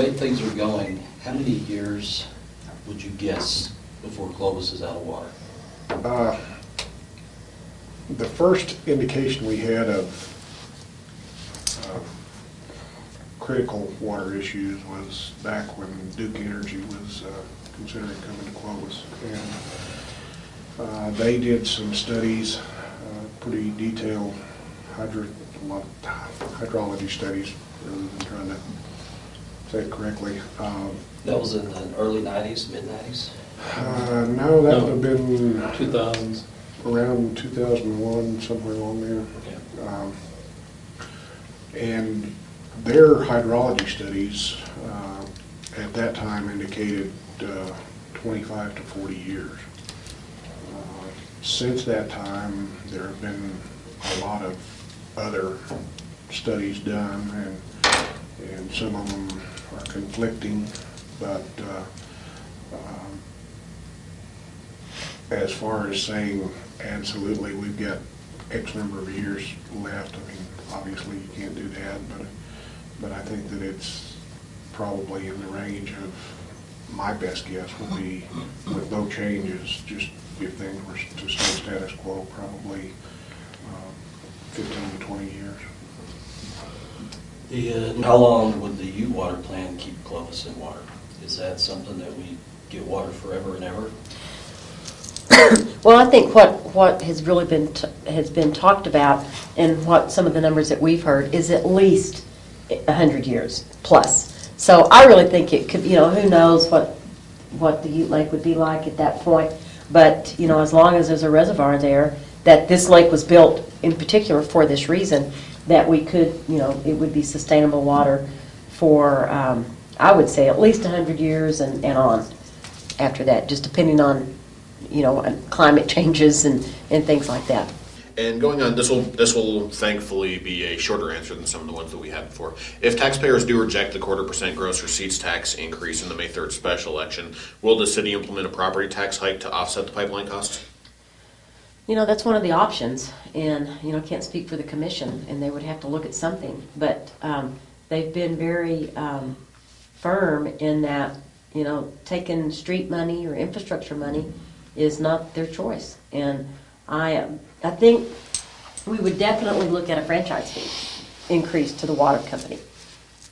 way things are going, how many years would you guess before Clovis is out of water? The first indication we had of critical water issues was back when Duke Energy was considering coming to Clovis. And they did some studies, pretty detailed hydrology studies, rather than trying to say it correctly. That was in the early 90s, mid 90s? No, that would have been 2000s. Around 2001, somewhere along there. Okay. And their hydrology studies at that time indicated 25 to 40 years. Since that time, there have been a lot of other studies done, and some of them are conflicting, but as far as saying absolutely we've got X number of years left, I mean, obviously you can't do that, but I think that it's probably in the range of, my best guess would be, with no changes, just if things were to stay status quo, probably 15 to 20 years. How long would the Ute Water plan keep Clovis in water? Is that something that we get water forever and ever? Well, I think what has really been talked about, and what some of the numbers that we've heard, is at least 100 years plus. So I really think it could, who knows what the Ute Lake would be like at that point. But, as long as there's a reservoir there, that this lake was built in particular for this reason, that we could, it would be sustainable water for, I would say, at least 100 years and on after that, just depending on, climate changes and things like that. And going on, this will thankfully be a shorter answer than some of the ones that we had before. If taxpayers do reject the 0.25% gross receipts tax increase in the May 3rd special election, will the city implement a property tax hike to offset the pipeline costs? That's one of the options, and can't speak for the commission, and they would have to look at something. But they've been very firm in that taking street money or infrastructure money is not their choice. And I think we would definitely look at a franchise fee increase to the water company,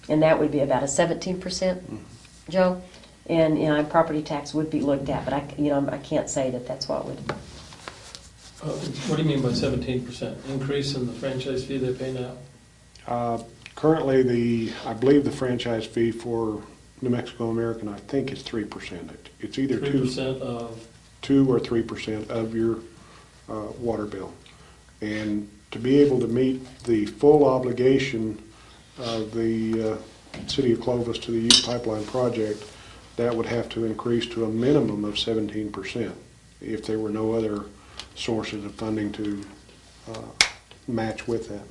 and that would be about a 17%, Joe. And property tax would be looked at, but I can't say that that's what would. What do you mean by 17% increase in the franchise fee they pay now? Currently, I believe the franchise fee for New Mexico American, I think, is 3%. It's either 3% of 2 or 3% of your water bill. And to be able to meet the full obligation of the City of Clovis to the Ute Pipeline Project, that would have to increase to a minimum of 17% if there were no other sources of funding to match with that.